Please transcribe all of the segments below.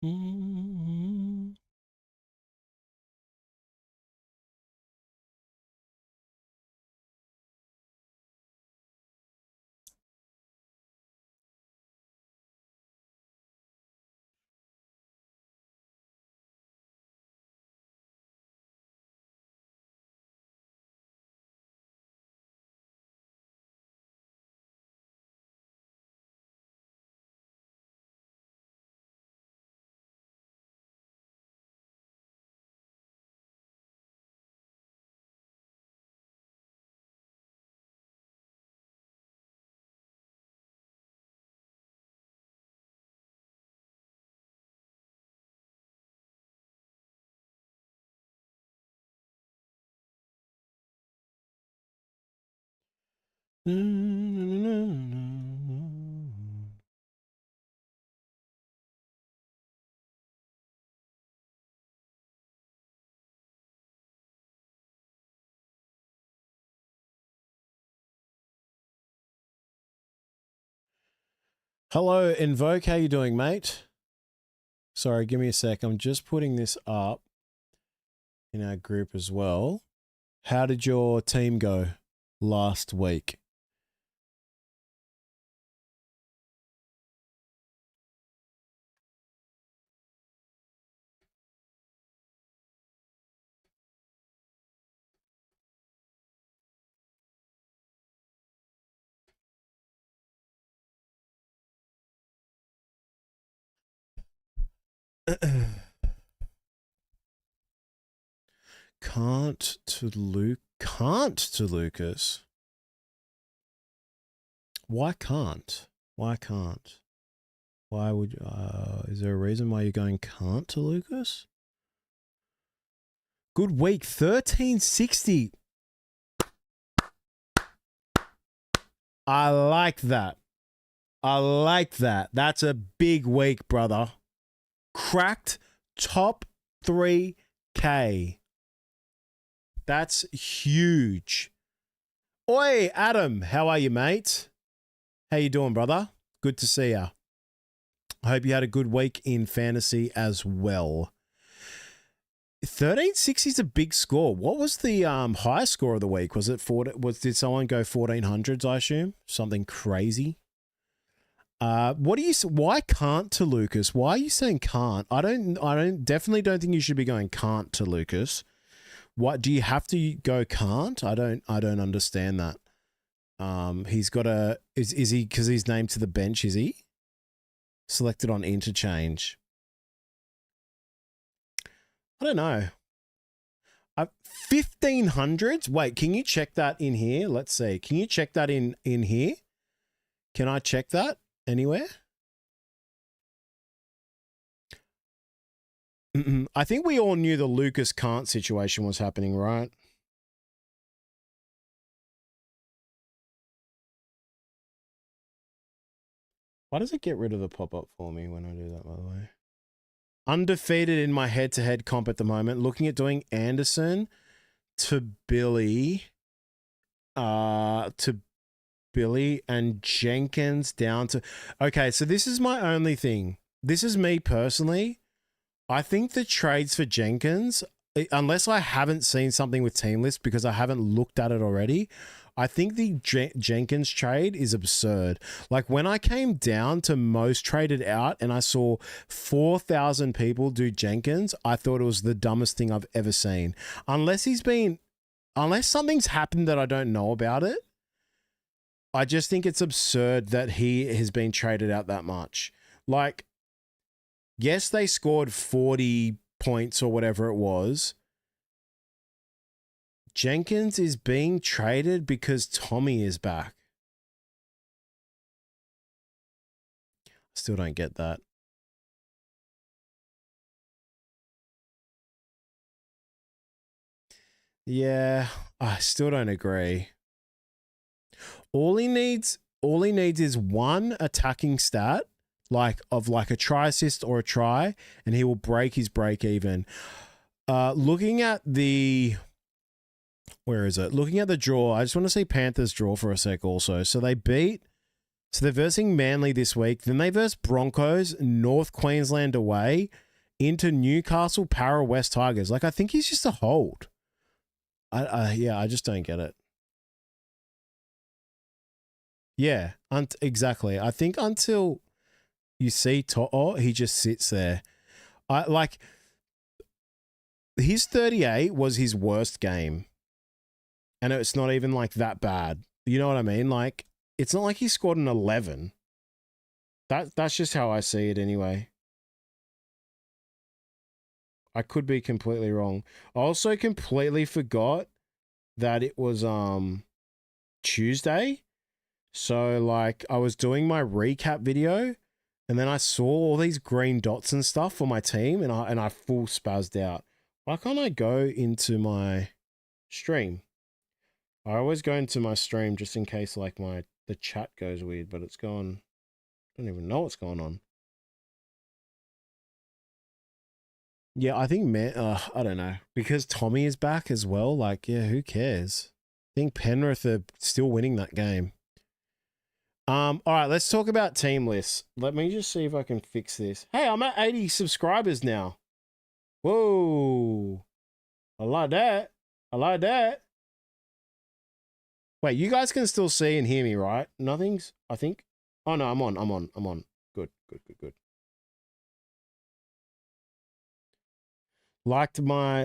Mm-hmm. Hello, Invoke. How you doing, mate? Sorry, give me a sec. I'm just putting this up in our group as well. How did your team go last week? Can't to Lucas. Why can't? Why can't? Why would is there a reason why you're going can't to Lucas? Good week, 1360. I like that. I like that. That's a big week, brother. Cracked top 3K. That's huge. Oi, Adam, how are you, mate? How you doing, brother? Good to see ya. I hope you had a good week in fantasy as well. 1360 is a big score. What was the highest score of the week? Was it did someone go 1400s, I assume? Something crazy. Why can't to Lucas? Why are you saying can't? I definitely don't think you should be going can't to Lucas. What do you have to go can't? I don't understand that. He's got is he, because he's named to the bench, is he? Selected on interchange. I don't know. 1500s? Wait, can you check that in here? Let's see. Can you check that in here? Can I check that anywhere? I think we all knew the Lucas Can't situation was happening, right? Why does it get rid of the pop-up for me when I do that, by the way? Undefeated in my head-to-head comp at the moment. Looking at doing Anderson to Billy. To Billy and Jenkins down to... Okay, so this is my only thing. This is me personally. I think the trades for Jenkins, unless I haven't seen something with team list because I haven't looked at it already, I think the Jenkins trade is absurd. Like when I came down to most traded out and I saw 4,000 people do Jenkins, I thought it was the dumbest thing I've ever seen. Unless something's happened that I don't know about it, I just think it's absurd that he has been traded out that much. Like, yes, they scored 40 points or whatever it was. Jenkins is being traded because Tommy is back. Still don't get that. Yeah, I still don't agree. All he needs is one attacking stat, like a try assist or a try, and he will break his break even. Looking at the... Where is it? Looking at the draw, I just want to see Panthers draw for a sec also. So they beat So they're versing Manly this week. Then they verse Broncos, North Queensland away, into Newcastle, Para, West Tigers. Like, I think he's just a hold. I just don't get it. Yeah, exactly. I think until you see To'o, he just sits there. His 38 was his worst game. And it's not even like that bad. You know what I mean? Like, it's not like he scored an 11. That's just how I see it anyway. I could be completely wrong. I also completely forgot that it was Tuesday. So like I was doing my recap video and then I saw all these green dots and stuff for my team and I full spazzed out. Why can't I go into my stream? I always go into my stream just in case like the chat goes weird, but it's gone. I don't even know what's going on. Yeah, I think I don't know. Because Tommy is back as well, like, yeah, who cares? I think Penrith are still winning that game. All right, let's talk about team lists. Let me just see if I can fix this. Hey, I'm at 80 subscribers now. Whoa. I like that. I like that. Wait, you guys can still see and hear me, right? Nothing's, I think. Oh no, I'm on. Good.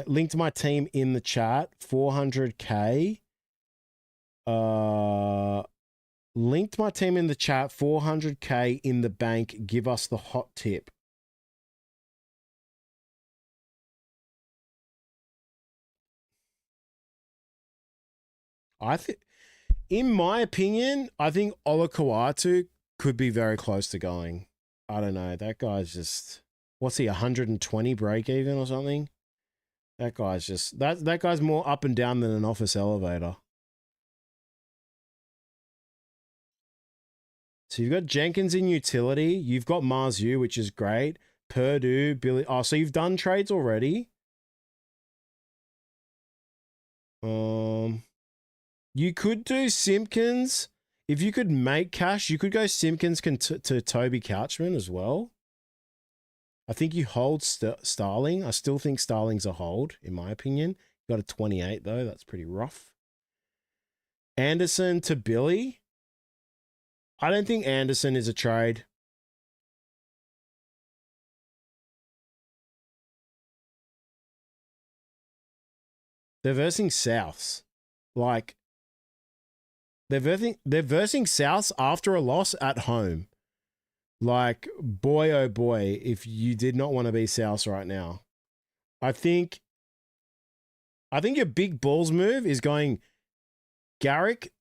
Linked my team in the chat, 400k. Linked my team in the chat, 400k in the bank. Give us the hot tip. In my opinion, I think Olakau'atu could be very close to going. I don't know. That guy's just, what's he, 120 break even or something? That guy's just, that guy's more up and down than an office elevator. So you've got Jenkins in utility. You've got Mars U, which is great. Purdue, Billy. Oh, so you've done trades already? You could do Simpkins. If you could make cash, you could go Simpkins to Toby Couchman as well. I think you hold Starling. I still think Starling's a hold, in my opinion. Got a 28, though. That's pretty rough. Anderson to Billy. I don't think Anderson is a trade. They're versing Souths. Like, they're versing Souths after a loss at home. Like, boy, oh boy, if you did not want to be Souths right now. I think your big balls move is going Garrick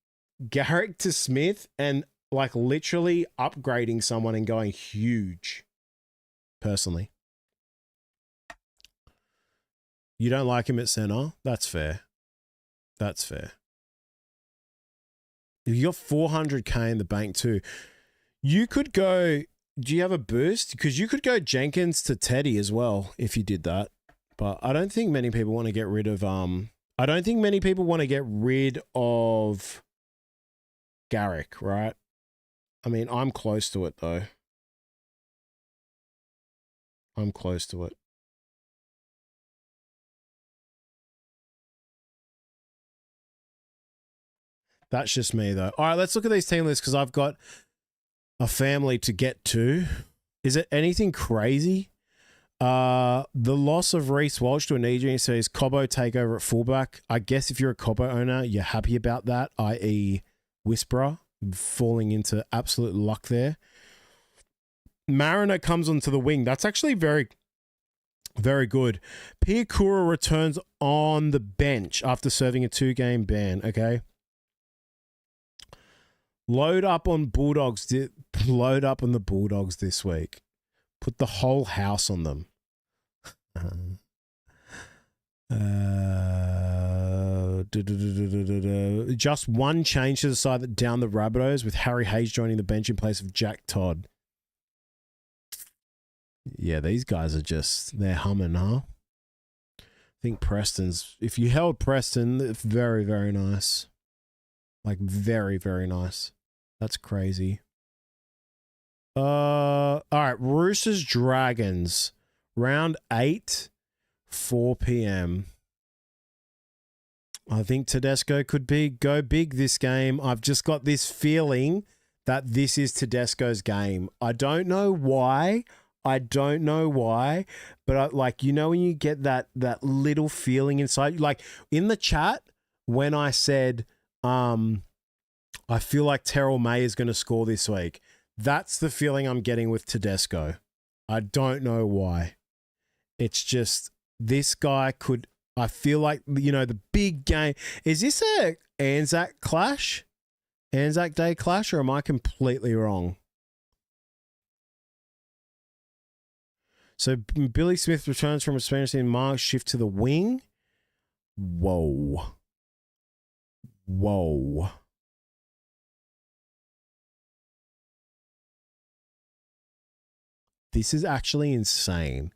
to Smith and like literally upgrading someone and going huge. Personally. You don't like him at center? That's fair. That's fair. You got 400k in the bank too. You could go, do you have a boost? Because you could go Jenkins to Teddy as well if you did that. But I don't think many people want to get rid of Garrick, right? I mean, I'm close to it though. I'm close to it. That's just me though. All right, let's look at these team lists because I've got a family to get to. Is it anything crazy? The loss of Reece Walsh to an injury says Cobbo take over at fullback. I guess if you're a Cobbo owner, you're happy about that, i.e. Whisperer falling into absolute luck there. Mariner comes onto the wing. That's actually very, very good. Piakura returns on the bench after serving a 2-game ban, okay? Load up on the Bulldogs this week. Put the whole house on them. Just one change to the side that down the Rabbitohs with Harry Hayes joining the bench in place of Jack Todd. Yeah, these guys are they're humming, huh? I think if you held Preston, it's very, very nice. Like, very, very nice. That's crazy. All right. Roosters Dragons. Round 8, 4 p.m. I think Tedesco could go big this game. I've just got this feeling that this is Tedesco's game. I don't know why. But like, you know, when you get that little feeling inside, like in the chat when I said, I feel like Terrell May is going to score this week. That's the feeling I'm getting with Tedesco. I don't know why. It's just this guy could. I feel like, you know, the big game. Is this a Anzac clash? Anzac Day clash, or am I completely wrong? So Billy Smith returns from a Spanish team. Mark shift to the wing. Whoa. This is actually insane.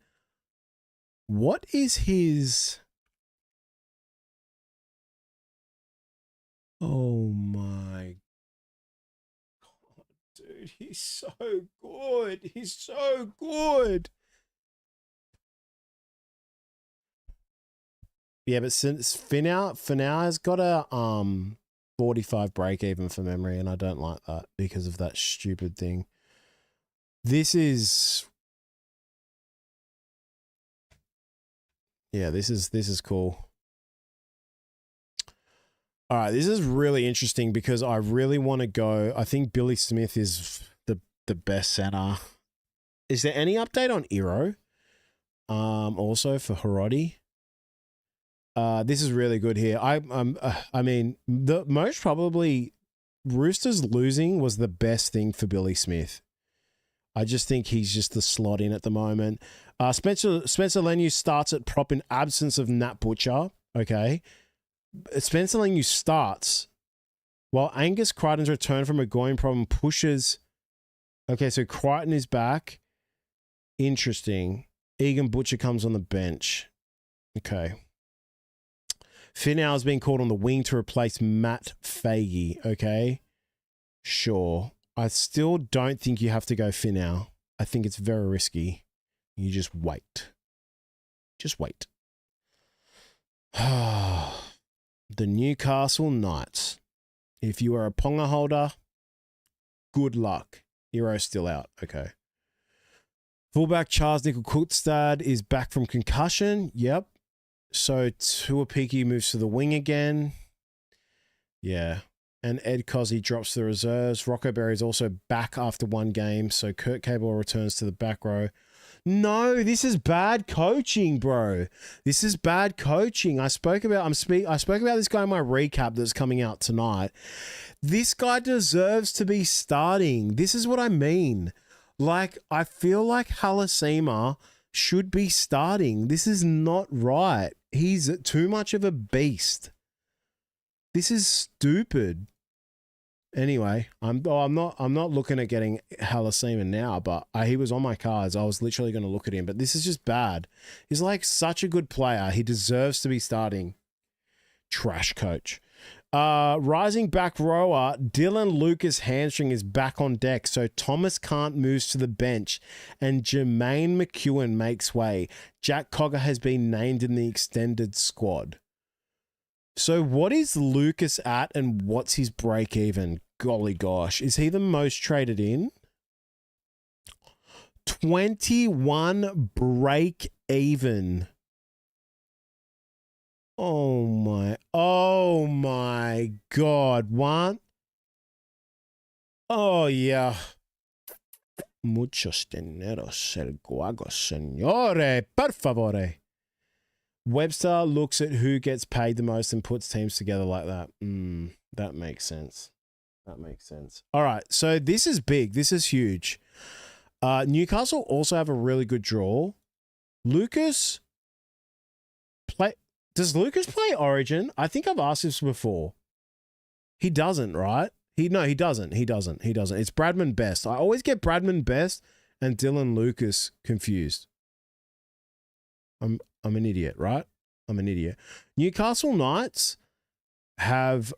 What is his... Oh my God, dude, he's so good. He's so good. Yeah, but since Finau has got a 45 break even for memory, and I don't like that because of that stupid thing. This is... Yeah, this is cool. All right, this is really interesting because I really want to go. I think Billy Smith is the best center. Is there any update on Iro? Also for Hiroti. This is really good here. I mean, the most probably Roosters losing was the best thing for Billy Smith. I just think he's just the slot in at the moment. Spencer Leniu starts at prop in absence of Nat Butcher. Okay. Spencer Leniu starts while Angus Crichton's return from a groin problem pushes. Okay, so Crichton is back. Interesting. Egan Butcher comes on the bench. Okay. Finau has been called on the wing to replace Matt Fagey. Okay. Sure. I still don't think you have to go Finau. I think it's very risky. You just wait. Just wait. The Newcastle Knights. If you are a Ponga holder, good luck. Hero's still out. Okay. Fullback Charles Nickel-Cookstad is back from concussion. Yep. So Tuapiki moves to the wing again. Yeah. And Ed Cozzy drops to the reserves. Rocco Berry is also back after one game. So Kurt Cable returns to the back row. No, this is bad coaching, bro. This is bad coaching. I spoke about this guy in my recap that's coming out tonight. This guy deserves to be starting. This is what I mean. Like, I feel like Halasima should be starting. This is not right. He's too much of a beast. This is stupid. Anyway, I'm not looking at getting Halasima now, but he was on my cards. I was literally going to look at him, but this is just bad. He's like such a good player. He deserves to be starting. Trash coach. Rising back rower Dylan Lucas' hamstring is back on deck, so Thomas Kant moves to the bench and Jermaine McEwen makes way. Jack Cogger has been named in the extended squad. So what is Lucas at and what's his break even? Golly gosh. Is he the most traded in? 21 break even. Oh my God. What? Oh yeah. Muchos dineros el guago, señore, por favore. Webster looks at who gets paid the most and puts teams together like that. That makes sense. All right, so this is big. This is huge. Newcastle also have a really good draw. Does Lucas play Origin? I think I've asked this before. He doesn't, right? He doesn't. It's Bradman Best. I always get Bradman Best and Dylan Lucas confused. I'm an idiot, right? I'm an idiot. Newcastle Knights have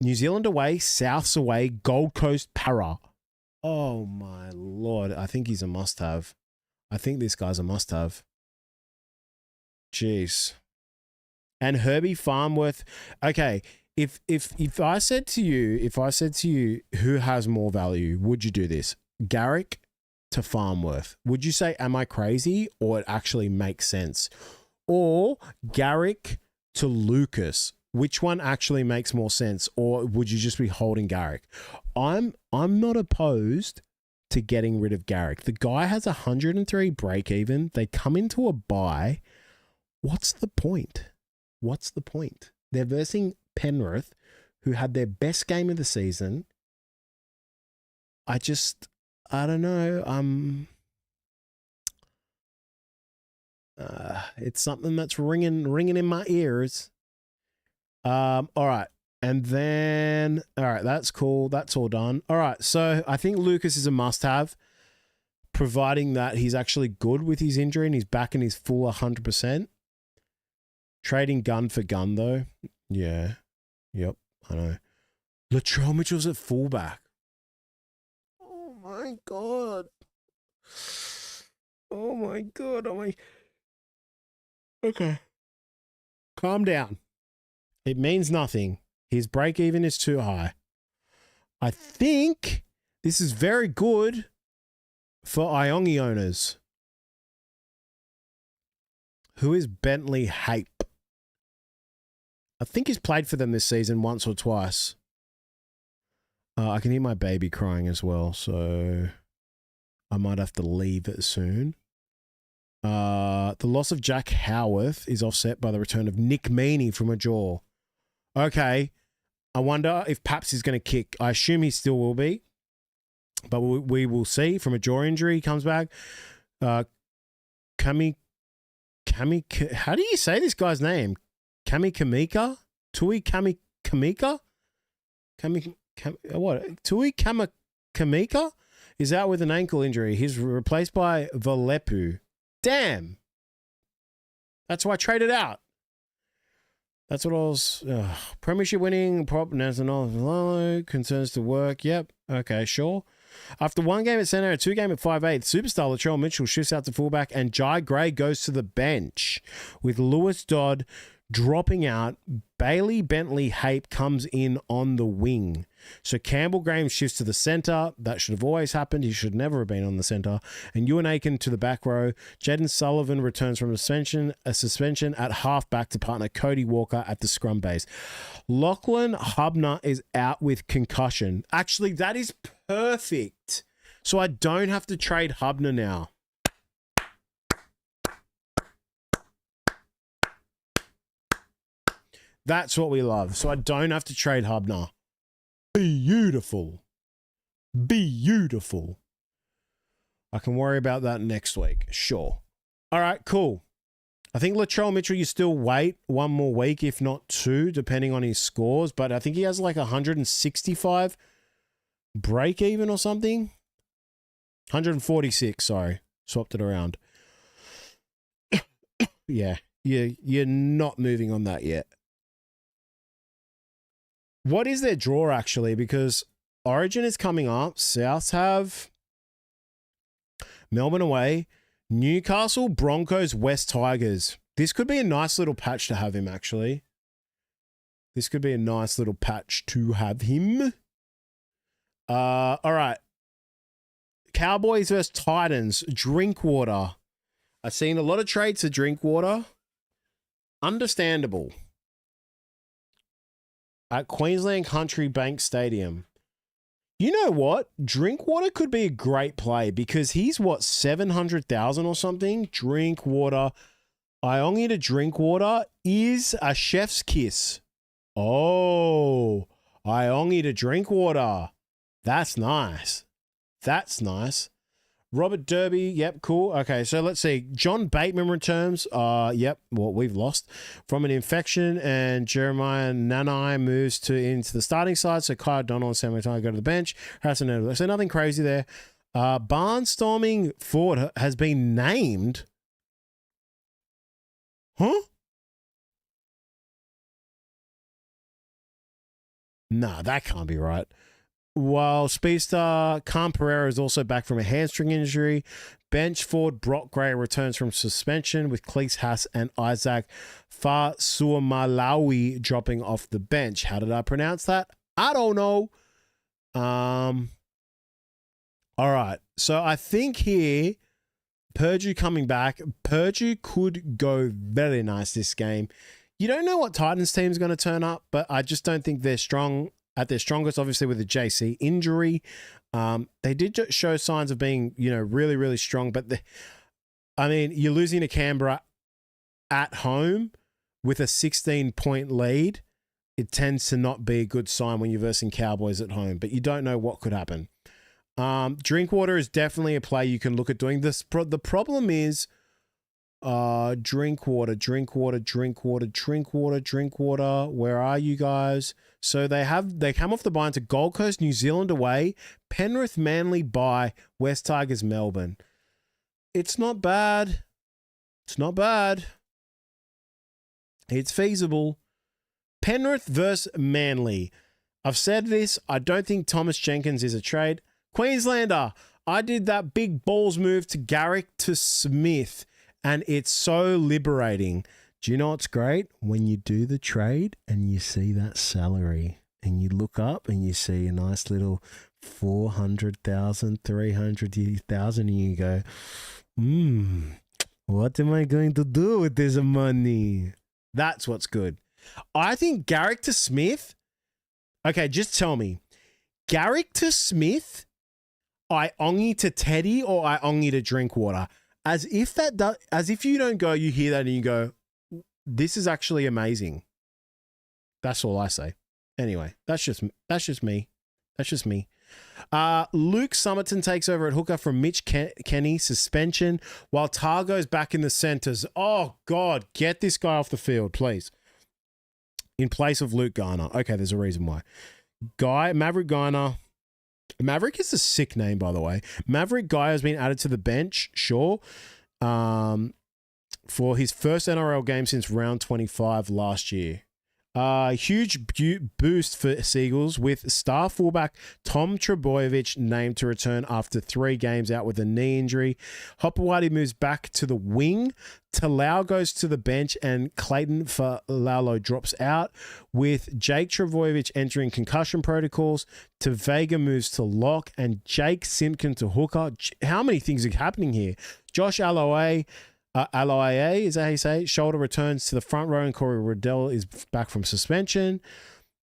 New Zealand away, Souths away, Gold Coast Para. Oh my Lord. I think he's a must-have. I think this guy's a must-have. Jeez. And Herbie Farmworth. Okay, if I said to you, who has more value, would you do this? Garrick to Farmworth. Would you say, am I crazy, or it actually makes sense? Or Garrick to Lucas? Which one actually makes more sense? Or would you just be holding Garrick? I'm not opposed to getting rid of Garrick. The guy has 103 break even. They come into a bye. What's the point? What's the point? They're versing Penrith, who had their best game of the season. I don't know. It's something that's ringing in my ears. All right. And then, all right, that's cool. That's all done. All right. So I think Lucas is a must-have, providing that he's actually good with his injury and he's back in his full 100%. Trading gun for gun, though. Yeah. Yep. I know. Latrell Mitchell's at fullback. Oh, my God. Oh, my God. Okay. Calm down. It means nothing. His break even is too high. I think this is very good for Iongi owners. Who is Bentley Hape? I think he's played for them this season once or twice. I can hear my baby crying as well, so I might have to leave it soon. The loss of Jack Howarth is offset by the return of Nick Meaney from a jaw. Okay. I wonder if Paps is going to kick. I assume he still will be, but we will see. From a jaw injury, he comes back. Kami, how do you say this guy's name? Kami Kamika? Tui Kami Kamika? What? Tui Kamika is out with an ankle injury. He's replaced by Valepu. Damn. That's why I traded out. That's what I was... Premiership winning, prop, national, concerns to work. Yep. Okay, sure. After one game at centre and 2 game at 5'8", superstar Latrell Mitchell shifts out to fullback and Jai Gray goes to the bench with Lewis Dodd dropping out. Bailey Bentley Hape comes in on the wing. So Campbell Graham shifts to the centre. That should have always happened. He should never have been on the centre. And Ewan Aiken to the back row. Jaden Sullivan returns from a suspension at halfback to partner Cody Walker at the scrum base. Lachlan Hubner is out with concussion. Actually, that is perfect. So I don't have to trade Hubner now. That's what we love. So I don't have to trade Hubner. Beautiful. Beautiful. I can worry about that next week. Sure. All right, cool. I think Latrell Mitchell, you still wait one more week, if not 2, depending on his scores. But I think he has like 165 break even or something. 146, sorry. Swapped it around. Yeah, you're not moving on that yet. What is their draw, actually? Because Origin is coming up. Souths have Melbourne away, Newcastle, Broncos, West Tigers. This could be a nice little patch to have him, actually. This could be a nice little patch to have him. All right. Cowboys versus Titans. Drinkwater. I've seen a lot of trades for Drinkwater. Understandable. At Queensland Country Bank Stadium. You know what? Drinkwater could be a great play because he's, what, 700,000 or something? Drinkwater. Iongi to Drinkwater is a chef's kiss. Oh, Iongi to Drinkwater. That's nice. That's nice. Robert Derby, yep, cool. Okay, so let's see. John Bateman returns. Yep, well, we've lost from an infection, and Jeremiah Nanai moves into the starting side. So Kyle Donald and Sam Matai go to the bench. So nothing crazy there. Barnstorming Ford has been named. Huh? Nah, that can't be right. While speedster Cam Pereira is also back from a hamstring injury, bench forward Brock Gray returns from suspension with Cleese Haas and Isaac Fasuamalawi dropping off the bench. How did I pronounce that? I don't know. All right. So I think here, Purdue coming back. Purdue could go very nice this game. You don't know what Titans team is going to turn up, but I just don't think they're strong at their strongest, obviously with the JC injury. They did show signs of being, really, really strong. But, you're losing to Canberra at home with a 16-point lead. It tends to not be a good sign when you're versing Cowboys at home, but you don't know what could happen. Drinkwater is definitely a play you can look at doing this. The problem is Drinkwater. Where are you guys? So they come off the bye to Gold Coast, New Zealand away, Penrith, Manly bye, West Tigers, Melbourne. It's not bad. It's feasible. Penrith versus Manly. I've said this. I don't think Thomas Jenkins is a trade. Queenslander, I did that big balls move to Garrick to Smith, and it's so liberating. Do you know what's great? When you do the trade and you see that salary and you look up and you see a nice little 400,000, 300,000 and you go, what am I going to do with this money? That's what's good. I think Garrick to Smith. Okay, just tell me. Garrick to Smith, Iongi to Teddy, or Iongi to Drinkwater. As if you don't go, you hear that and you go, this is actually amazing. That's all I say. Anyway, that's just me. Luke Summerton takes over at hooker from Mitch Kenny, suspension, while Targo's back in the centers. Oh, God, get this guy off the field, please. In place of Luke Garner. Okay, there's a reason why. Maverick Garner. Maverick is a sick name, by the way. Maverick Guy has been added to the bench, sure, for his first NRL game since round 25 last year. Huge boost for Seagulls with star fullback Tom Trebojevic named to return after 3 games out with a knee injury. Hopewadi moves back to the wing. Talau goes to the bench and Clayton Falalo drops out with Jake Trebojevic entering concussion protocols. Vega moves to lock and Jake Simpkin to hooker. How many things are happening here? Josh Aloiai, is that how you say it? Shoulder returns to the front row and Corey Riddell is back from suspension.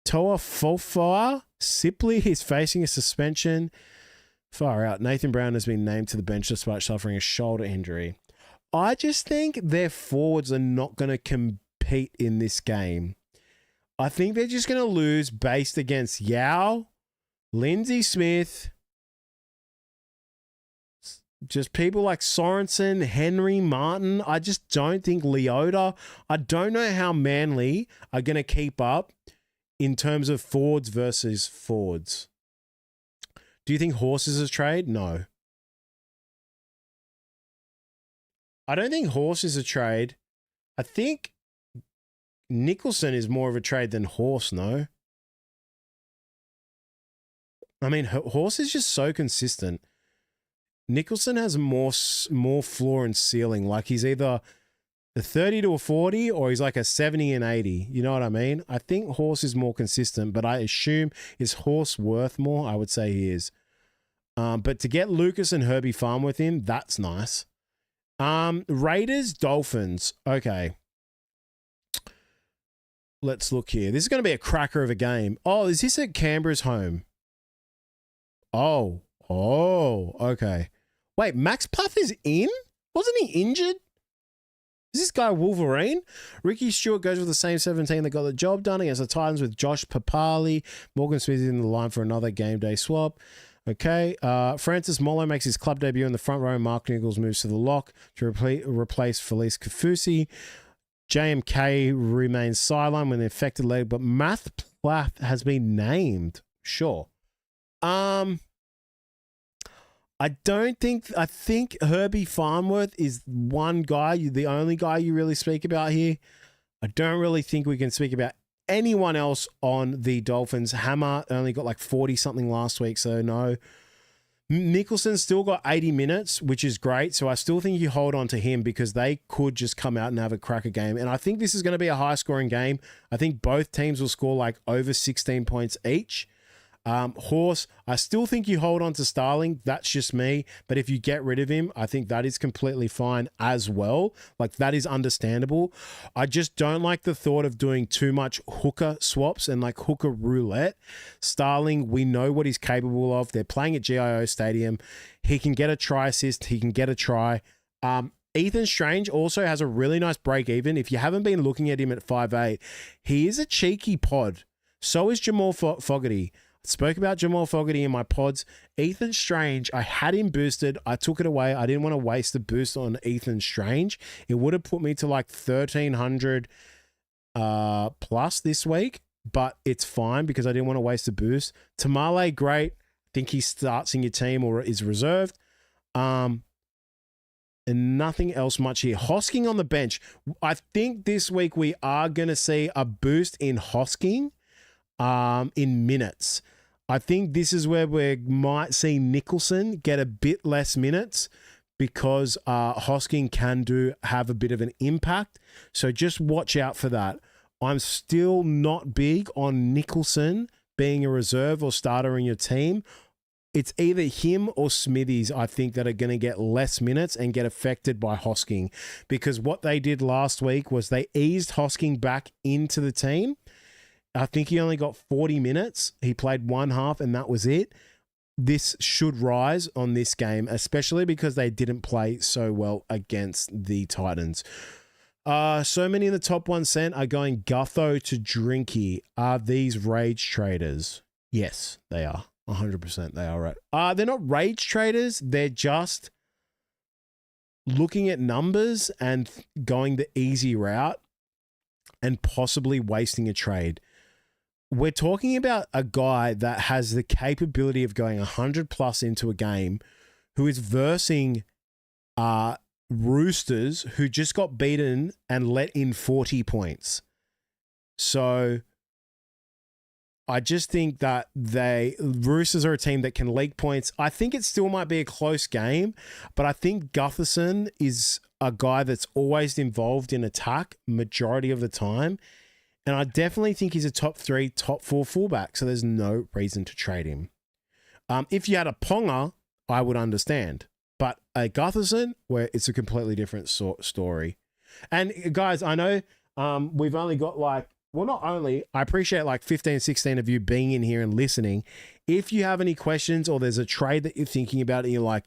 Toa Fofoa Sipley is facing a suspension. Far out. Nathan Brown has been named to the bench despite suffering a shoulder injury. I just think their forwards are not going to compete in this game. I think they're just going to lose based against Yao, Lindsay Smith, just people like Sorensen, Henry, Martin. I just don't think Leota. I don't know how Manly are going to keep up in terms of forwards versus forwards. Do you think Horse is a trade? No. I don't think Horse is a trade. I think Nicholson is more of a trade than Horse, no? Horse is just so consistent. Nicholson has more floor and ceiling. Like he's either a 30 to a 40 or he's like a 70 and 80. You know what I mean? I think Horse is more consistent, but I assume is Horse worth more? I would say he is. But to get Lucas and Herbie Farmworth in, that's nice. Raiders, Dolphins. Okay. Let's look here. This is going to be a cracker of a game. Oh, is this at Canberra's home? Oh, okay. Wait, Max Puff is in? Wasn't he injured? Is this guy Wolverine? Ricky Stewart goes with the same 17 that got the job done against the Titans with Josh Papali. Morgan Smith is in the line for another game day swap. Okay. Francis Molo makes his club debut in the front row. Mark Nichols moves to the lock to replace Felice Kafusi. JMK remains sidelined with an affected leg, but Math Plath has been named. Sure. I think Herbie Farmworth is one guy, the only guy you really speak about here. I don't really think we can speak about anyone else on the Dolphins. Hammer only got like 40 something last week, so no. Nicholson still got 80 minutes, which is great. So I still think you hold on to him because they could just come out and have a cracker game. And I think this is going to be a high scoring game. I think both teams will score like over 16 points each. Horse, I still think you hold on to Starling. That's just me. But if you get rid of him, I think that is completely fine as well. Like, that is understandable. I just don't like the thought of doing too much hooker swaps and like hooker roulette. Starling, we know what he's capable of. They're playing at GIO Stadium. He can get a try assist. He can get a try. Ethan Strange also has a really nice break even. If you haven't been looking at him at 5'8", he is a cheeky pod. So is Jamal Fogarty. Spoke about Jamal Fogarty in my pods. Ethan Strange, I had him boosted. I took it away. I didn't want to waste the boost on Ethan Strange. It would have put me to like 1,300 plus this week, but it's fine because I didn't want to waste the boost. Tamale, great. I think he starts in your team or is reserved. And nothing else much here. Hosking on the bench. I think this week we are going to see a boost in Hosking in minutes. I think this is where we might see Nicholson get a bit less minutes because Hosking can have a bit of an impact. So just watch out for that. I'm still not big on Nicholson being a reserve or starter in your team. It's either him or Smithies, I think, that are going to get less minutes and get affected by Hosking, because what they did last week was they eased Hosking back into the team. I think he only got 40 minutes. He played one half and that was it. This should rise on this game, especially because they didn't play so well against the Titans. So many in the top 1 cent are going Gutho to Drinky. Are these rage traders? Yes, they are. 100% they are, right. They're not rage traders. They're just looking at numbers and going the easy route and possibly wasting a trade. We're talking about a guy that has the capability of going 100 plus into a game, who is versing Roosters, who just got beaten and let in 40 points. So I just think that Roosters are a team that can leak points. I think it still might be a close game, but I think Gutherson is a guy that's always involved in attack majority of the time. And I definitely think he's a top 3, top 4 fullback. So there's no reason to trade him. If you had a Ponga, I would understand. But a Gutherson, where it's a completely different story. And guys, I know we've only got I appreciate like 15, 16 of you being in here and listening. If you have any questions or there's a trade that you're thinking about and you're like,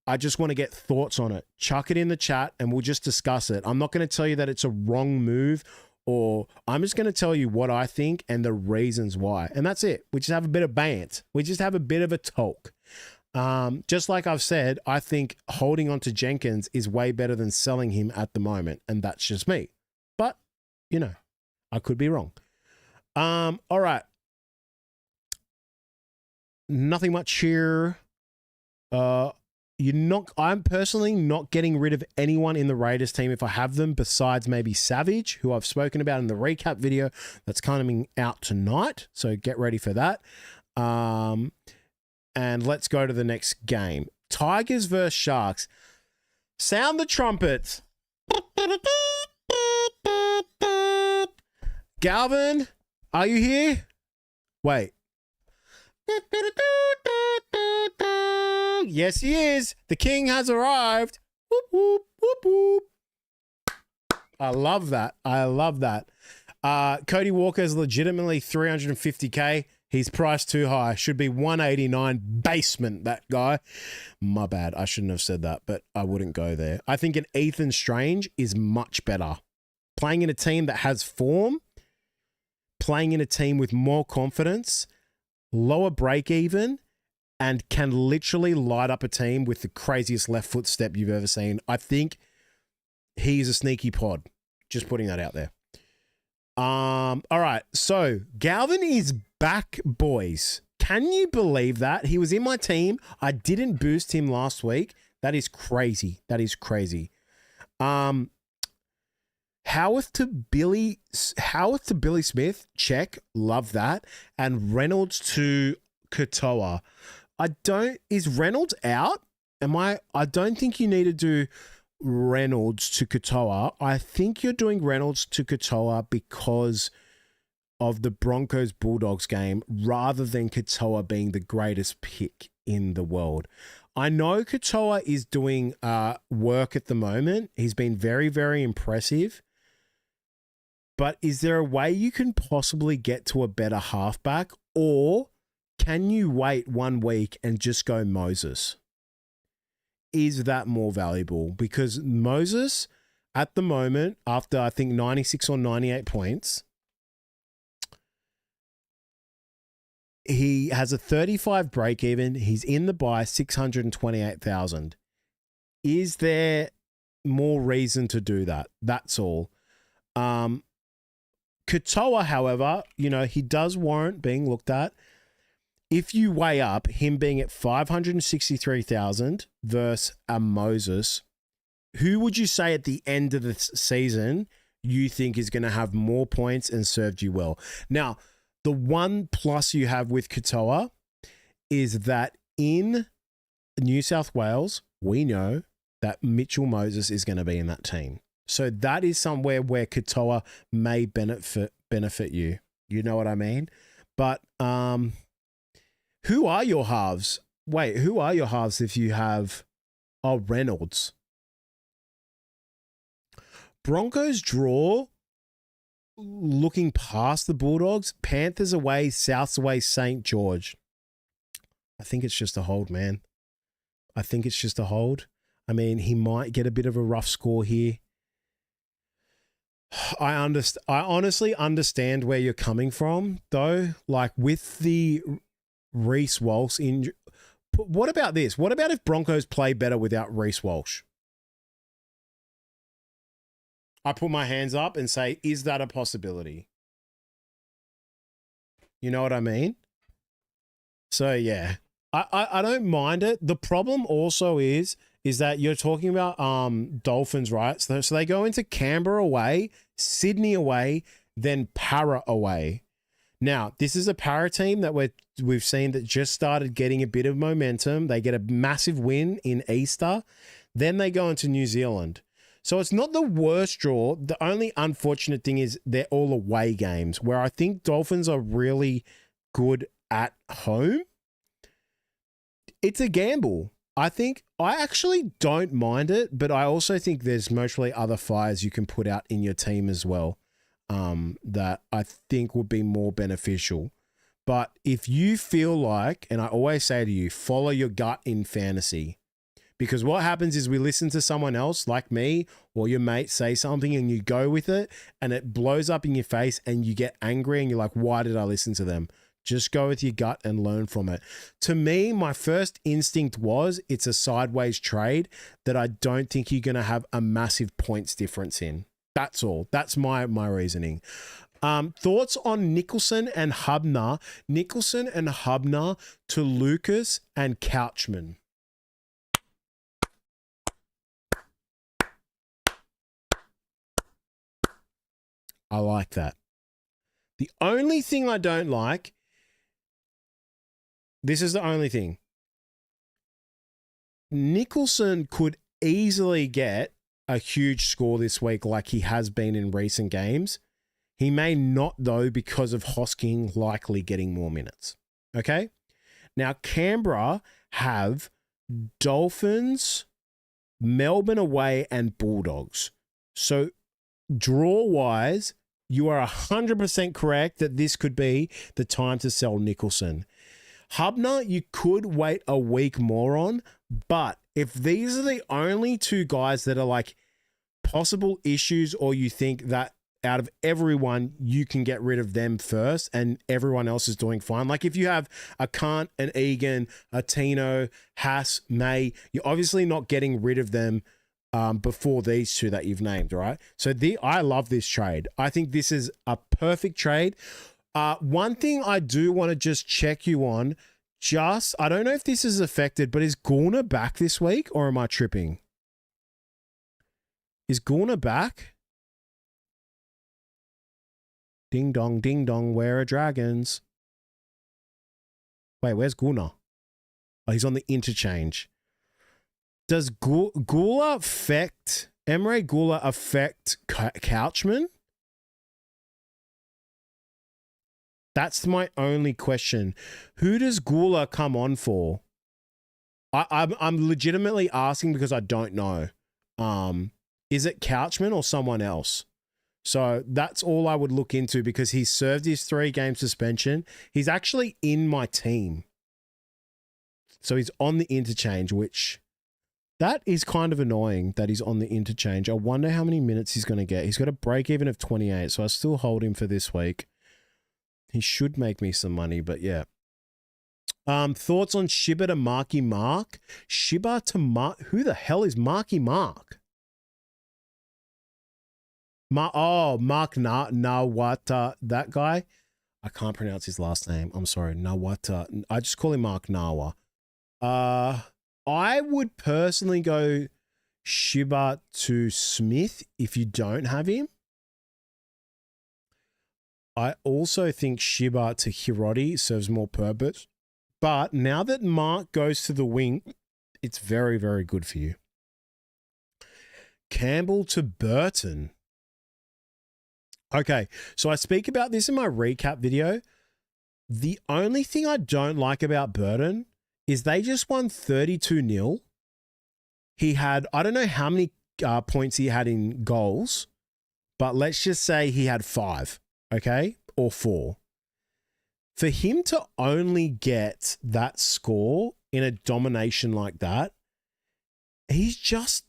I just want to get thoughts on it, chuck it in the chat and we'll just discuss it. I'm not going to tell you that it's a wrong move, or I'm just going to tell you what I think and the reasons why. And that's it. We just have a bit of bant. We just have a bit of a talk. Just like I've said, I think holding on to Jenkins is way better than selling him at the moment. And that's just me. But, I could be wrong. All right. Nothing much here. I'm personally not getting rid of anyone in the Raiders team if I have them, besides maybe Savage, who I've spoken about in the recap video that's coming out tonight. So get ready for that. And let's go to the next game. Tigers versus Sharks. Sound the trumpets. Galvin, are you here? Wait. Yes, he is. The king has arrived. Whoop, whoop, whoop, whoop. I love that. Cody Walker is legitimately 350K. He's priced too high. Should be 189 basement, that guy. My bad. I shouldn't have said that, but I wouldn't go there. I think an Ethan Strange is much better. Playing in a team that has form, playing in a team with more confidence, lower break even, and can literally light up a team with the craziest left foot step you've ever seen. I think he's a sneaky pod. Just putting that out there. All right. So Galvin is back, boys. Can you believe that? He was in my team. I didn't boost him last week. That is crazy. Howarth to Billy Smith, check, love that. And Reynolds to Katoa. Is Reynolds out? I don't think you need to do Reynolds to Katoa. I think you're doing Reynolds to Katoa because of the Broncos Bulldogs game rather than Katoa being the greatest pick in the world. I know Katoa is doing work at the moment. He's been very, very impressive. But is there a way you can possibly get to a better halfback, or can you wait 1 week and just go Moses? Is that more valuable? Because Moses, at the moment, after I think 96 or 98 points, he has a 35 break even. He's in the buy, 628,000. Is there more reason to do that? That's all. Katoa, however, he does warrant being looked at. If you weigh up him being at 563,000 versus a Moses, who would you say at the end of the season you think is going to have more points and served you well? Now, the one plus you have with Katoa is that in New South Wales, we know that Mitchell Moses is going to be in that team. So that is somewhere where Katoa may benefit you. You know what I mean? But who are your halves? Wait, who are your halves if you have Reynolds? Broncos draw looking past the Bulldogs. Panthers away, Souths away, St. George. I think it's just a hold, man. I think it's just a hold. I mean, he might get a bit of a rough score here. I honestly understand where you're coming from, though. Like with the Reece Walsh injury. What about this? What about if Broncos play better without Reece Walsh? I put my hands up and say, is that a possibility? You know what I mean? So, yeah. I don't mind it. The problem also is that you're talking about Dolphins, right? So they go into Canberra away, Sydney away, then Para away. Now, this is a Para team that we've seen that just started getting a bit of momentum. They get a massive win in Easter. Then they go into New Zealand. So it's not the worst draw. The only unfortunate thing is they're all away games, where I think Dolphins are really good at home. It's a gamble. I actually don't mind it, but I also think there's mostly other fires you can put out in your team as well that I think would be more beneficial. But if you feel like, and I always say to you, follow your gut in fantasy. Because what happens is we listen to someone else like me or your mate say something and you go with it and it blows up in your face and you get angry and you're like, why did I listen to them? Just go with your gut and learn from it. To me, my first instinct was it's a sideways trade that I don't think you're going to have a massive points difference in. That's all. That's my reasoning. Thoughts on Nicholson and Hubner? Nicholson and Hubner to Lucas and Couchman. I like that. The only thing I don't like, this is the only thing. Nicholson could easily get a huge score this week like he has been in recent games. He may not, though, because of Hosking likely getting more minutes. Okay? Now, Canberra have Dolphins, Melbourne away, and Bulldogs. So, draw-wise, you are 100% correct that this could be the time to sell Nicholson. Hubner, you could wait a week more on, but if these are the only two guys that are like possible issues, or you think that out of everyone, you can get rid of them first and everyone else is doing fine. Like if you have a Kant, an Egan, a Tino, Haas, May, you're obviously not getting rid of them before these two that you've named, right? So I love this trade. I think this is a perfect trade. One thing I do want to just check you on, I don't know if this is affected, but is Gorner back this week or am I tripping? Is Gorner back? Ding dong, where are dragons? Wait, where's Gunnar? Oh, he's on the interchange. Does Gula affect Emre Gula affect Couchman? That's my only question. Who does Gula come on for? I'm legitimately asking because I don't know. Is it Couchman or someone else? So that's all I would look into because he's served his 3-game suspension. He's actually in my team. So he's on the interchange, which that is kind of annoying that he's on the interchange. I wonder how many minutes he's going to get. He's got a break even of 28, so I still hold him for this week. He should make me some money, but yeah. Thoughts on Shiba to Marky Mark? Shiba to Mark? Who the hell is Marky Mark? Mark Nawata, that guy. I can't pronounce his last name. I'm sorry, Nawata. I just call him Mark Nawa. I would personally go Shiba to Smith if you don't have him. I also think Shiba to Hiroti serves more purpose. But now that Mark goes to the wing, it's very, very good for you. Campbell to Burton. Okay, so I speak about this in my recap video. The only thing I don't like about Burton is they just won 32-0. He had, I don't know how many points he had in goals, but let's just say he had 5, okay, or 4. For him to only get that score in a domination like that, he just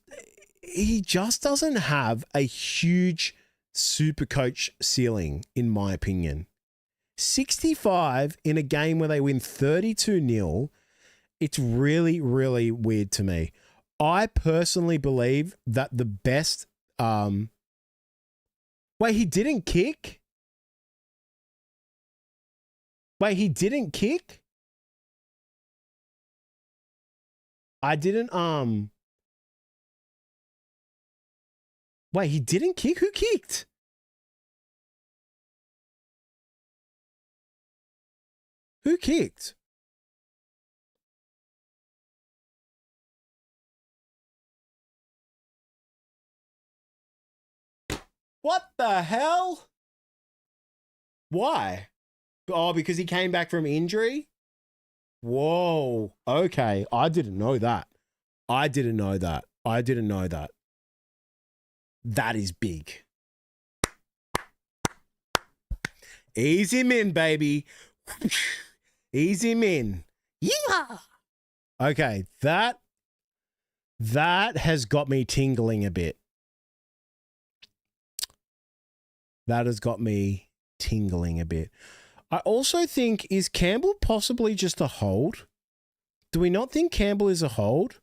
doesn't have a huge super coach ceiling, in my opinion. 65 in a game where they win 32-0, it's really, really weird to me. I personally believe that the best... Wait, he didn't kick? Wait, he didn't kick? I didn't... Wait, he didn't kick? Who kicked? Who kicked? What the hell? Why? Oh, because he came back from injury? Whoa. Okay. I didn't know that. I didn't know that. That is big. Ease him in, baby. Ease him in. Yeah. Okay, that has got me tingling a bit. That has got me tingling a bit. I also think, is Campbell possibly just a hold? Do we not think Campbell is a hold?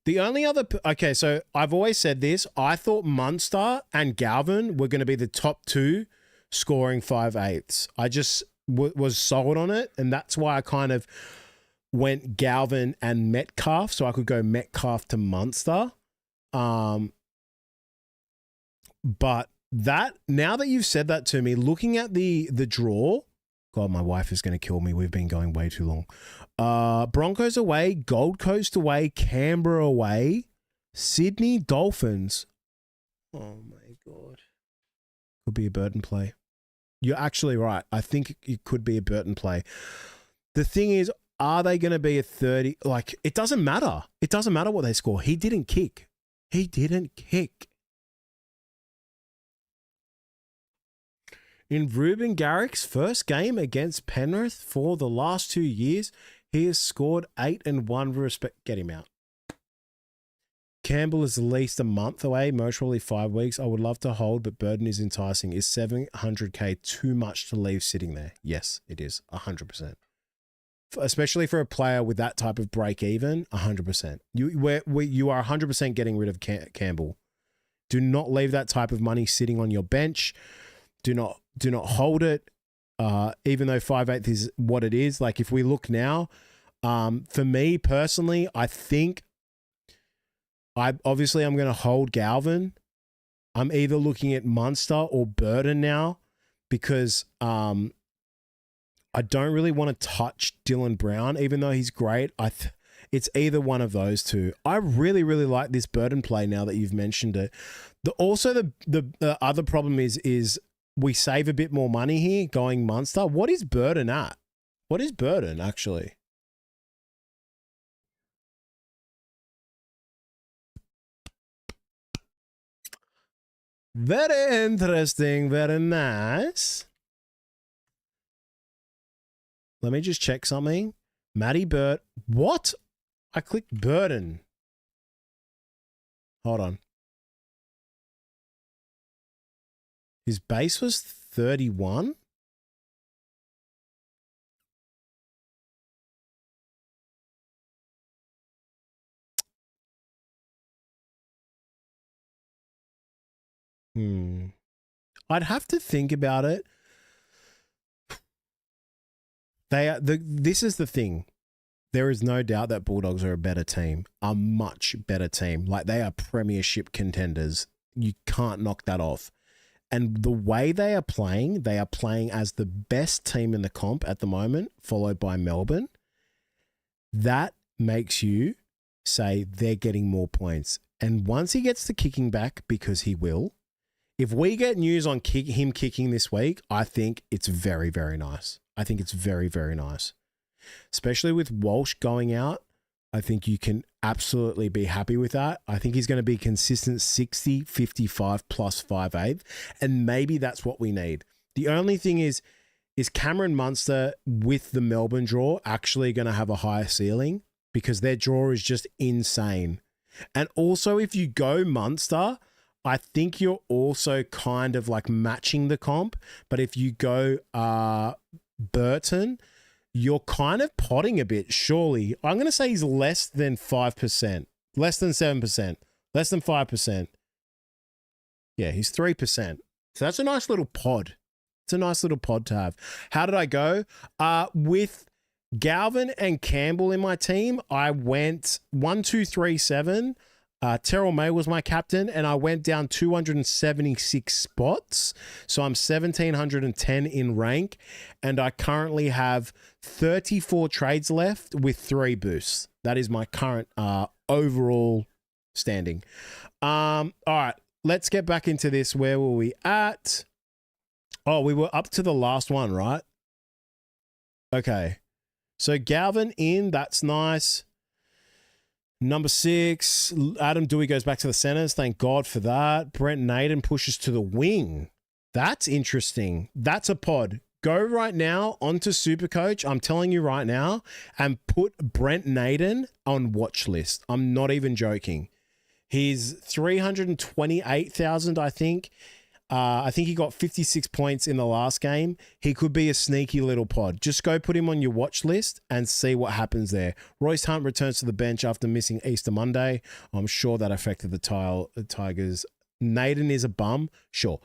The only other... Okay, so I've always said this. I thought Munster and Galvin were going to be the top 2 scoring 5/8. I just was sold on it, and that's why I kind of went Galvin and Metcalf, so I could go Metcalf to Munster. But that, now that you've said that to me, looking at the draw... God, my wife is going to kill me. We've been going way too long. Broncos away, Gold Coast away, Canberra away, Sydney Dolphins. Oh my God. Could be a Burton play. You're actually right. I think it could be a Burton play. The thing is, are they going to be a 30? Like, it doesn't matter. It doesn't matter what they score. He didn't kick. In Ruben Garrick's first game against Penrith for the last 2 years, he has scored 8 and 1 respect. Get him out. Campbell is at least a month away, most probably 5 weeks. I would love to hold, but Burden is enticing. Is 700k too much to leave sitting there? Yes, it is. 100%. Especially for a player with that type of break even, 100%. You are 100% getting rid of Campbell. Do not leave that type of money sitting on your bench. Do not hold it, even though 5/8 is what it is. Like, if we look now, for me personally, I think I'm going to hold Galvin. I'm either looking at Munster or Burton now because I don't really want to touch Dylan Brown, even though he's great. It's either one of those two. I really, really like this Burton play now that you've mentioned it. The other problem is we save a bit more money here going Munster. What is Burton at? What is Burton actually? Very interesting. Very nice. Let me just check something. Matty Burt. What? I clicked Burton. Hold on. His base was 31? I'd have to think about it. This is the thing. There is no doubt that Bulldogs are a better team, a much better team. Like, they are premiership contenders. You can't knock that off. And the way they are playing as the best team in the comp at the moment, followed by Melbourne. That makes you say they're getting more points. And once he gets the kicking back, because he will, if we get news on him kicking this week, I think it's very, very nice. I think it's very, very nice. Especially with Walsh going out, I think you can absolutely be happy with that. I think he's going to be consistent 60, 55 plus 5'8", and maybe that's what we need. The only thing is Cameron Munster with the Melbourne draw actually going to have a higher ceiling because their draw is just insane. And also, if you go Munster, I think you're also kind of like matching the comp. But if you go Burton, you're kind of potting a bit, surely. I'm going to say he's less than 5%, less than 7%, less than 5%. Yeah, he's 3%. So that's a nice little pod. It's a nice little pod to have. How did I go? With Galvin and Campbell in my team, I went 1, 2, 3, 7. Terrell May was my captain, and I went down 276 spots. So I'm 1,710 in rank, and I currently have 34 trades left with 3 boosts. That is my current overall standing. All right, let's get back into this. Where were we at? Oh, we were up to the last one, right? Okay. So Galvin in, that's nice. Number 6, Adam Dewey goes back to the centers. Thank God for that. Brent Naden pushes to the wing. That's interesting. That's a pod. Go right now onto Supercoach. I'm telling you right now, and put Brent Naden on watch list. I'm not even joking. He's 328,000, I think. I think he got 56 points in the last game. He could be a sneaky little pod. Just go put him on your watch list and see what happens there. Royce Hunt returns to the bench after missing Easter Monday. I'm sure that affected the Tigers. Naden is a bum. Sure.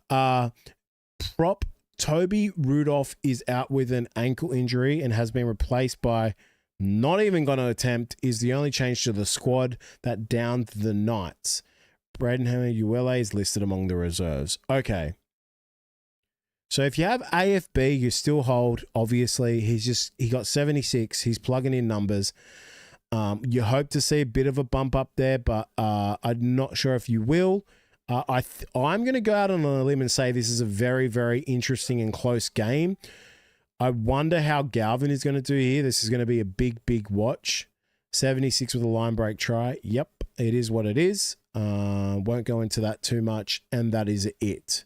Prop Toby Rudolph is out with an ankle injury and has been replaced by not even going to attempt, is the only change to the squad that downed the Knights. Braden Uele is listed among the reserves. Okay. So if you have AFB, you still hold, obviously. He got 76. He's plugging in numbers. You hope to see a bit of a bump up there, but I'm not sure if you will. I'm going to go out on a limb and say this is a very, very interesting and close game. I wonder how Galvin is going to do here. This is going to be a big, big watch. 76 with a line break try. Yep, it is what it is. Won't go into that too much, and that is it.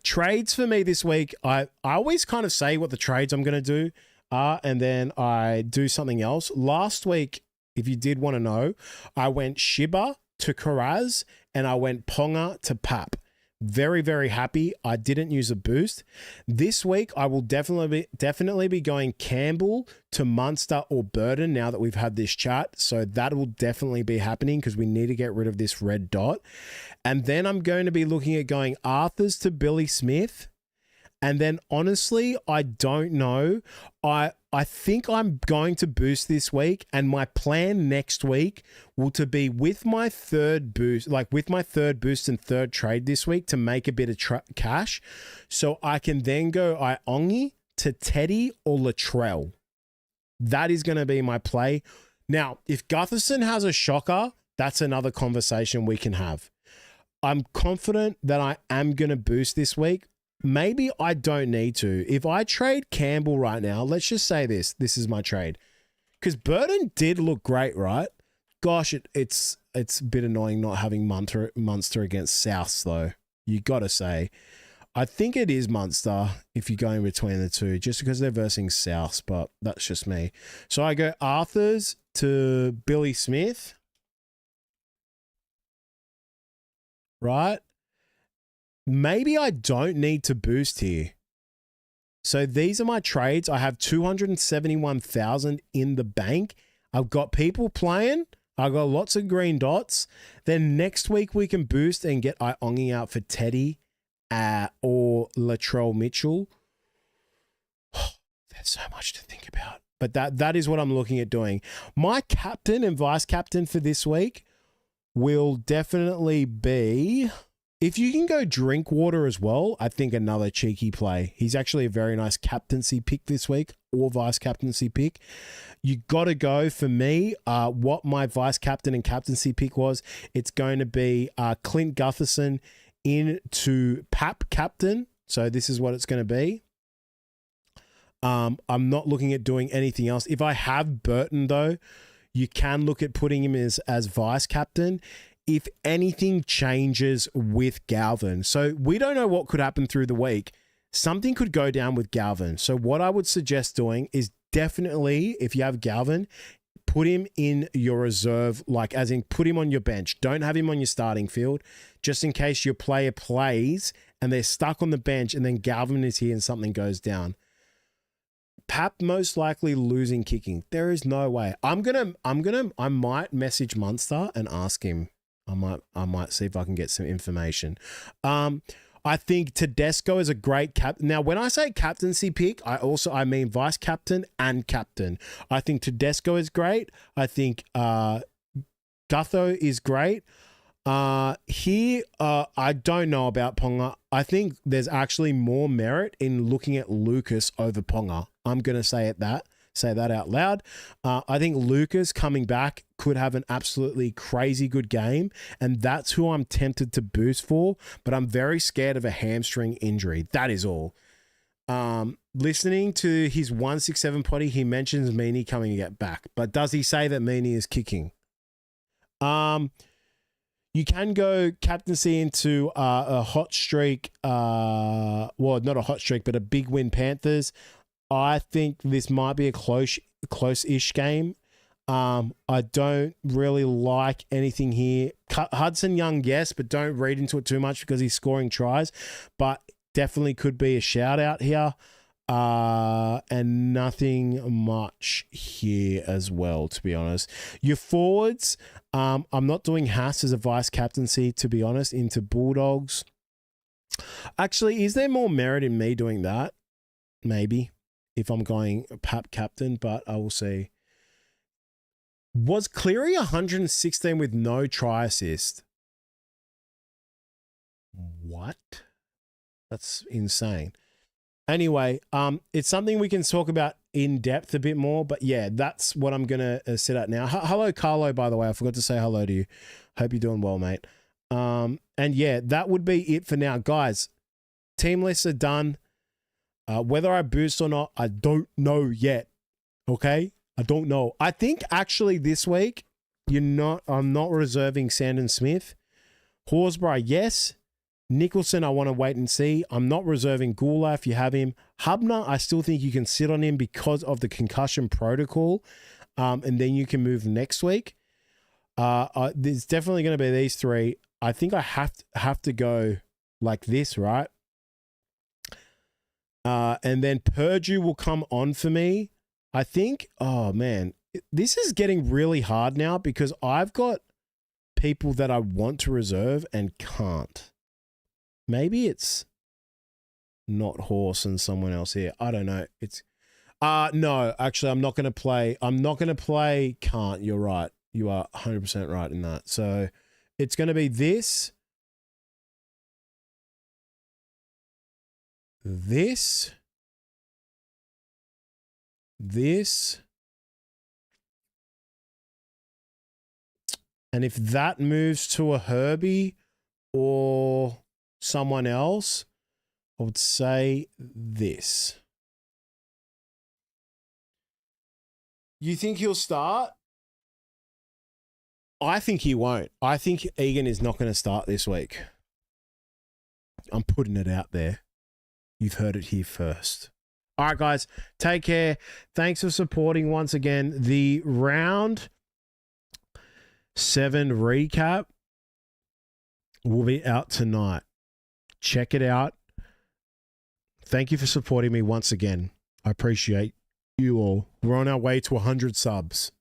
Trades for me this week, I always kind of say what the trades I'm going to do are, and then I do something else. Last week, if you did want to know, I went Shiba to Karaz, and I went Ponga to Pap. Very, very happy. I didn't use a boost. This week, I will definitely be going Campbell to Munster or Burton now that we've had this chat. So that will definitely be happening because we need to get rid of this red dot. And then I'm going to be looking at going Arthurs to Billy Smith And then honestly, I don't know. I think I'm going to boost this week, and my plan next week will to be with my third boost, like with my third boost and third trade this week to make a bit of cash, so I can then go Iongi to Teddy or Latrell. That is going to be my play. Now, if Gutherson has a shocker, that's another conversation we can have. I'm confident that I am going to boost this week. Maybe I don't need to. If I trade Campbell right now, let's just say this is my trade. Because Burton did look great, right? Gosh, it's a bit annoying not having Munster against Souths, though. You got to say. I think it is Munster if you're going between the two, just because they're versing Souths, but that's just me. So I go Arthurs to Billy Smith. Right? Maybe I don't need to boost here. So these are my trades. I have 271,000 in the bank. I've got people playing. I've got lots of green dots. Then next week we can boost and get Iongi out for Teddy or Latrell Mitchell. There's so much to think about. But that is what I'm looking at doing. My captain and vice captain for this week will definitely be... If you can go Drinkwater as well, I think another cheeky play. He's actually a very nice captaincy pick this week, or vice captaincy pick. You got to go for me. What my vice captain and captaincy pick was, it's going to be Clint Gutherson into Pap captain. So this is what it's going to be. I'm not looking at doing anything else. If I have Burton though, you can look at putting him as vice captain if anything changes with Galvin. So we don't know what could happen through the week. Something could go down with Galvin. So what I would suggest doing is definitely, if you have Galvin, put him in your reserve, like as in put him on your bench. Don't have him on your starting field, just in case your player plays and they're stuck on the bench and then Galvin is here and something goes down. Pap most likely losing kicking. There is no way. I might message Munster and ask him. I might see if I can get some information. I think Tedesco is a great captain. Now, when I say captaincy pick, I mean vice captain and captain. I think Tedesco is great. I think Gutho is great. Here, I don't know about Ponga. I think there's actually more merit in looking at Lucas over Ponga. I'm going to say that out loud. I think Lucas coming back could have an absolutely crazy good game, and that's who I'm tempted to boost for, but I'm very scared of a hamstring injury. That is all. Listening to his 167 potty, he mentions Meany coming to get back, but does he say that Meany is kicking? You can go captaincy into a hot streak, well, not a hot streak, but a big win Panthers. I think this might be a close-ish game. I don't really like anything here. Hudson Young, yes, but don't read into it too much because he's scoring tries. But definitely could be a shout-out here. And nothing much here as well, to be honest. Your forwards, I'm not doing Haas as a vice-captaincy, to be honest, into Bulldogs. Actually, is there more merit in me doing that? Maybe. If I'm going Pap captain, but I will see. Was Cleary 116 with no try assist? What? That's insane. Anyway, it's something we can talk about in depth a bit more, but yeah, that's what I'm going to sit at now. Hello, Carlo, by the way. I forgot to say hello to you. Hope you're doing well, mate. And yeah, that would be it for now. Guys, team lists are done. Whether I boost or not, I don't know yet. Okay? I don't know. I think actually this week, I'm not reserving Sandon Smith. Horsburgh, yes. Nicholson, I want to wait and see. I'm not reserving Gula if you have him. Hubner, I still think you can sit on him because of the concussion protocol. And then you can move next week. There's definitely going to be these three. I think I have to go like this, right? And then Purdue will come on for me. I think, oh man, this is getting really hard now because I've got people that I want to reserve and can't. Maybe it's not horse and someone else here. I don't know. It's no, actually I'm not going to play. I'm not going to play can't. You're right. You are 100% right in that. So it's going to be this, this, and if that moves to a Herbie or someone else, I would say this. You think he'll start? I think he won't. I think Egan is not going to start this week. I'm putting it out there. You've heard it here first. All right, guys, take care. Thanks for supporting once again. The round 7 recap will be out tonight. Check it out. Thank you for supporting me once again. I appreciate you all. We're on our way to 100 subs.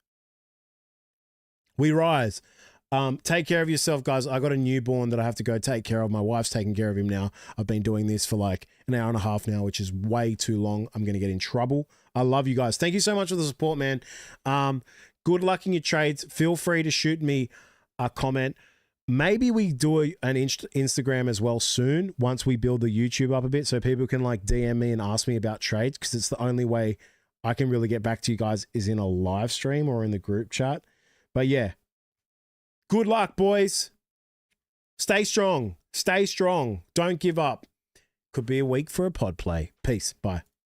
We rise. Take care of yourself, guys. I got a newborn that I have to go take care of. My wife's taking care of him now. I've been doing this for like an hour and a half now, which is way too long. I'm going to get in trouble. I love you guys. Thank you so much for the support, man. Good luck in your trades. Feel free to shoot me a comment. Maybe we do an Instagram as well soon once we build the YouTube up a bit so people can like DM me and ask me about trades, because it's the only way I can really get back to you guys is in a live stream or in the group chat. But yeah, good luck, boys. Stay strong. Stay strong. Don't give up. Could be a week for a pod play. Peace. Bye.